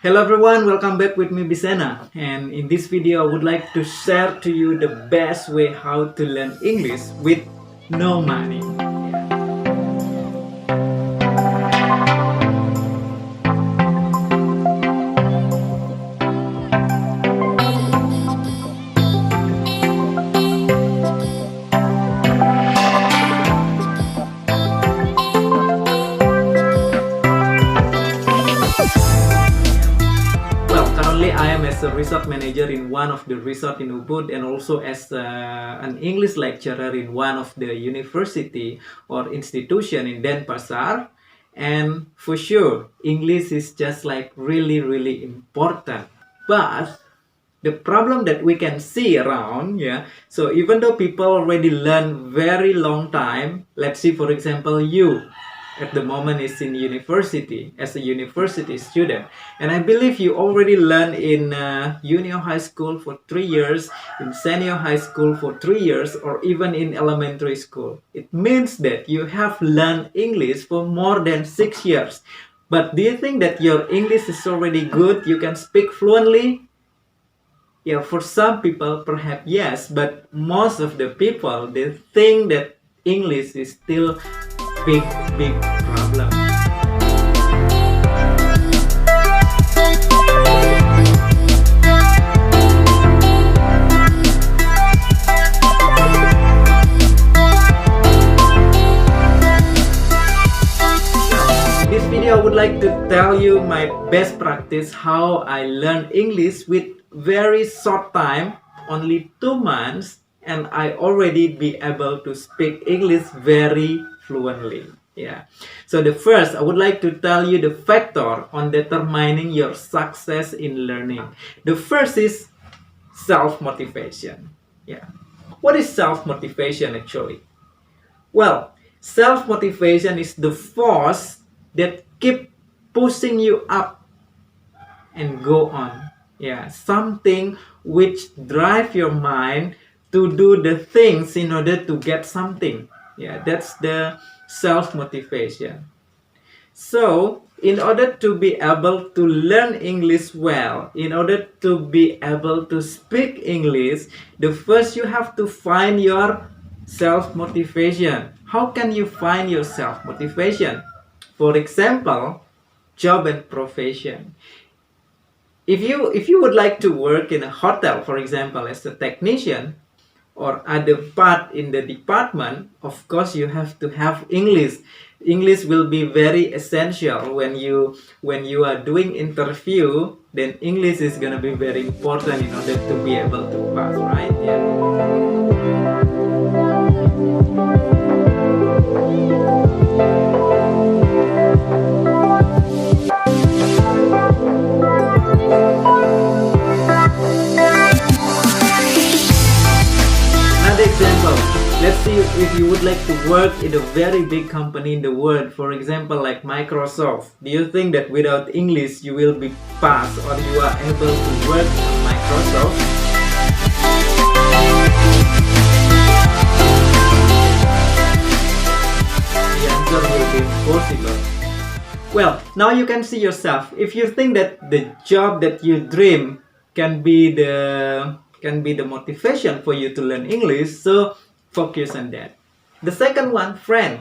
Hello everyone, welcome back with me Bisena, and in this video I would like to share to you the best way how to learn English with no money. Well, currently I am as a resort manager in one of the resort in Ubud and also as an English lecturer in one of the university or institution in Denpasar. And for sure, English is just like really important. But the problem that we can see around, yeah, so even though people already learn very long time, let's see for example you at the moment is in university as a university student, and I believe you already learn in junior high school for 3 years, in senior high school for 3 years, or even in elementary school. It means that you have learned English for more than 6 years. But do you think that your English is already good, you can speak fluently? Yeah, for some people perhaps yes, but most of the people they think that English is still big problem. In this video I would like to tell you my best practice how I learned English with very short time, only 2 months, and I already be able to speak English very fluently. Yeah. So the first, I would like to tell you the factor on determining your success in learning. The first is self-motivation. Yeah. What is self-motivation actually? Well, self-motivation is the force that keep pushing you up and go on. Yeah, something which drive your mind to do the things in order to get something. Yeah, that's the self-motivation. So, in order to be able to learn English well, in order to be able to speak English, the first you have to find your self-motivation. How can you find your self-motivation? For example, job and profession. If you would like to work in a hotel, for example, as a technician or other part in the department, of course you have to have English. English will be very essential when you are doing interview. Then English is gonna be very important in order to be able to pass, right? Yeah. Another example, let's see if you would like to work in a very big company in the world, for example like Microsoft. Do you think that without English you will be passed or you are able to work at Microsoft? The answer will be impossible. Well, now you can see yourself. If you think that the job that you dream can be the motivation for you to learn English, so focus on that. The second one, friend.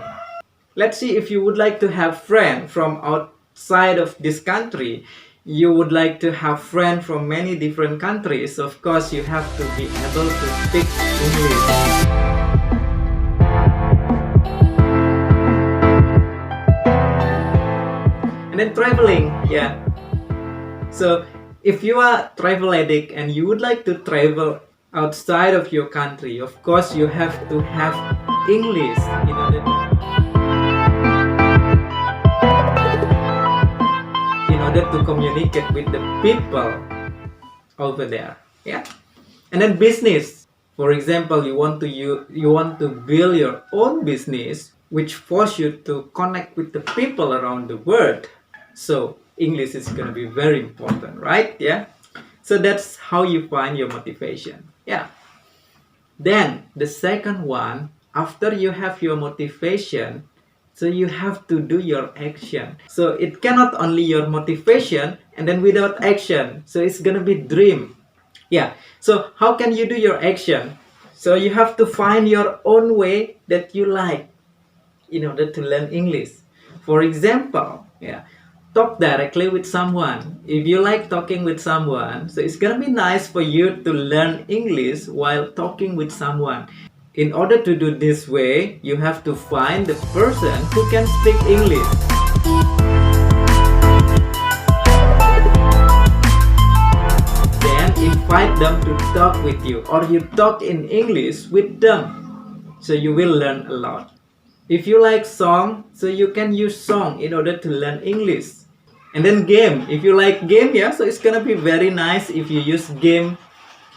Let's see if you would like to have friend from outside of this country. You would like to have friend from many different countries. Of course, you have to be able to speak English. And then traveling, yeah. So if you are travel addict and you would like to travel outside of your country, of course you have to have English in order to communicate with the people over there. Yeah. And then business. For example, you want to build your own business which force you to connect with the people around the world. So English is going to be very important, right? Yeah. So that's how you find your motivation. Yeah. Then the second one, after you have your motivation, So you have to do your action. So it cannot only your motivation and then without action. So it's gonna be dream. Yeah. So how can you do your action? So you have to find your own way that you like in order to learn English. For example, yeah, talk directly with someone. If you like talking with someone, so it's gonna be nice for you to learn English while talking with someone. In order to do this way, you have to find the person who can speak English. Then invite them to talk with you, or you talk in English with them. So you will learn a lot. If you like song, so you can use song in order to learn English. And then game. If you like game, yeah, so it's gonna be very nice if you use game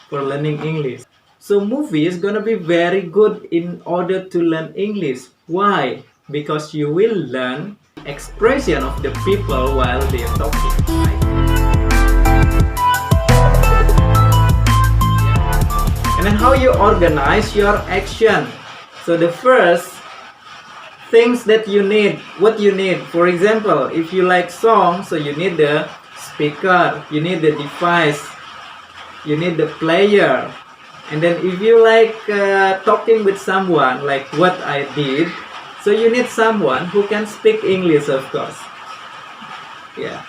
for learning English. So movie is gonna be very good in order to learn English. Why? Because you will learn expression of the people while they are talking. Right? And then how you organize your action. So the first things that you need, what you need. For example, if you like song, so you need the speaker, you need the device, you need the player. And then if you like talking with someone, like what I did, so you need someone who can speak English, of course. Yeah.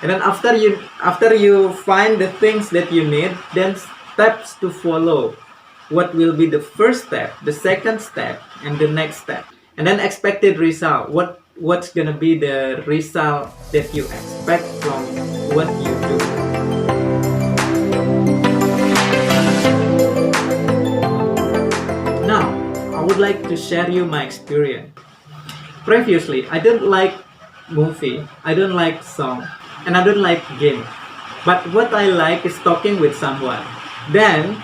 And then after you find the things that you need, then steps to follow. What will be the first step, the second step, and the next step? And then expected result. What's gonna be the result that you expect from what you do? Now, I would like to share you my experience. Previously, I don't like movie, I don't like song, and I don't like game. But what I like is talking with someone. Then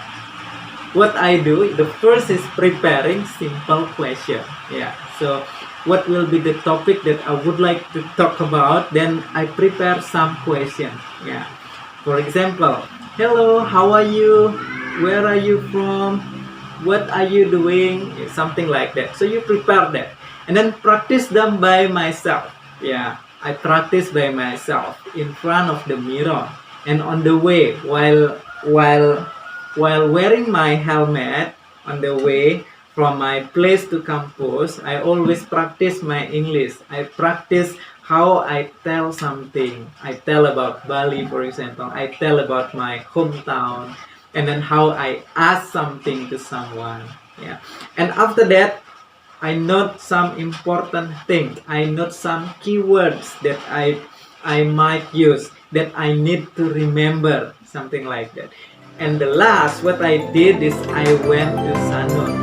what I do, the first is preparing simple question. Yeah. So what will be the topic that I would like to talk about? Then I prepare some question. Yeah. For example, hello, how are you? Where are you from? What are you doing? Something like that. So you prepare that. And then practice them by myself. Yeah. I practice by myself in front of the mirror. And on the way, while wearing my helmet on the way from my place to campus, I always practice my English. I practice how I tell something. I tell about Bali, for example. I tell about my hometown, and then how I ask something to someone. Yeah. And after that, I note some important things. I note some keywords that I might use, that I need to remember, something like that. And the last, what I did is I went to Sanur.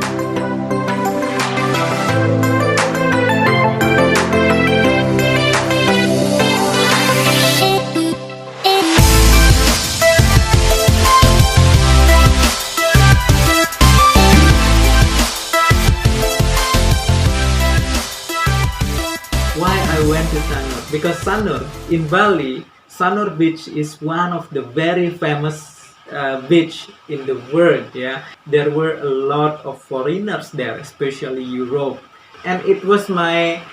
Why I went to Sanur? Because Sanur, in Bali, Sanur Beach is one of the very famous beach in the world. Yeah, there were a lot of foreigners there, especially Europe, and it was my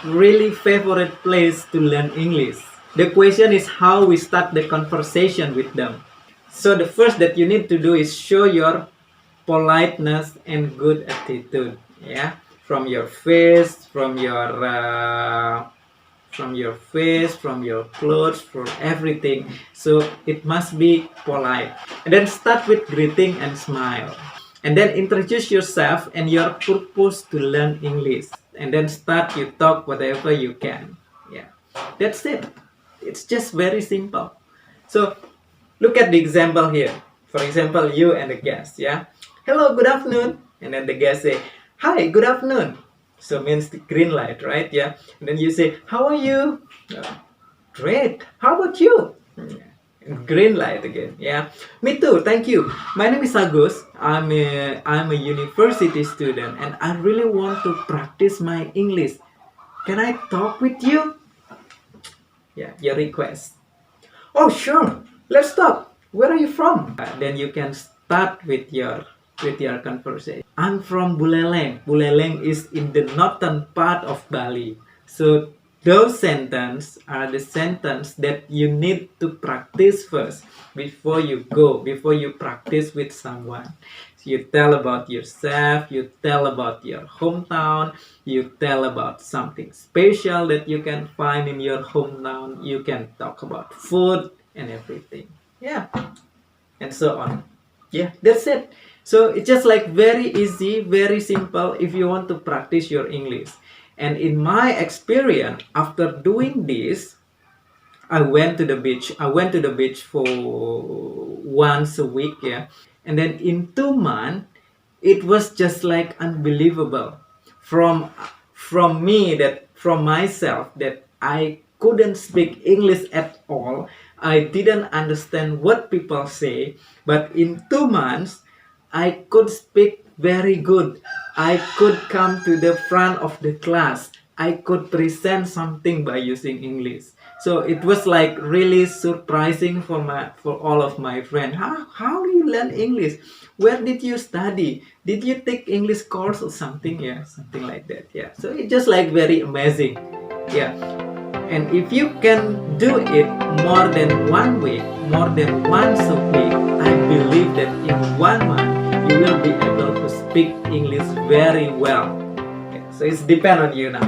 really favorite place to learn English. The question is how we start the conversation with them. So the first that you need to do is show your politeness and good attitude. Yeah, from your face, from your face, from your clothes, from everything. So it must be polite. And then start with greeting and smile. And then introduce yourself and your purpose to learn English. And then start you talk whatever you can. Yeah, that's it. It's just very simple. So look at the example here. For example, you and the guest. Yeah. Hello, good afternoon. And then the guest say, hi, good afternoon. So means the green light, right? Yeah. And then you say, how are you? Great. How about you? Green light again. Yeah. Me too. Thank you. My name is Agus. I'm a university student and I really want to practice my English. Can I talk with you? Yeah, your request. Oh, sure. Let's talk. Where are you from? Then you can start with your with your conversation. I'm from Buleleng. Buleleng is in the northern part of Bali. So those sentences are the sentence that you need to practice first before you go, before you practice with someone. So you tell about yourself, you tell about your hometown, you tell about something special that you can find in your hometown, you can talk about food and everything. Yeah, and so on. Yeah, that's it. So it's just like very easy, very simple if you want to practice your English. And in my experience, after doing this, I went to the beach. I went to the beach for once a week, yeah. And then in 2 months, it was just like unbelievable. From from me that from myself that I couldn't speak English at all. I didn't understand what people say, but in 2 months I could speak very good. I could come to the front of the class. I could present something by using English. So it was like really surprising for all of my friends. How do you learn English? Where did you study? Did you take English course or something? Yeah, something like that. Yeah. So it's just like very amazing. Yeah. And if you can do it more than 1 week, more than once a week, I believe that in 1 month you will be able to speak English very well. Okay, so it's depend on you now.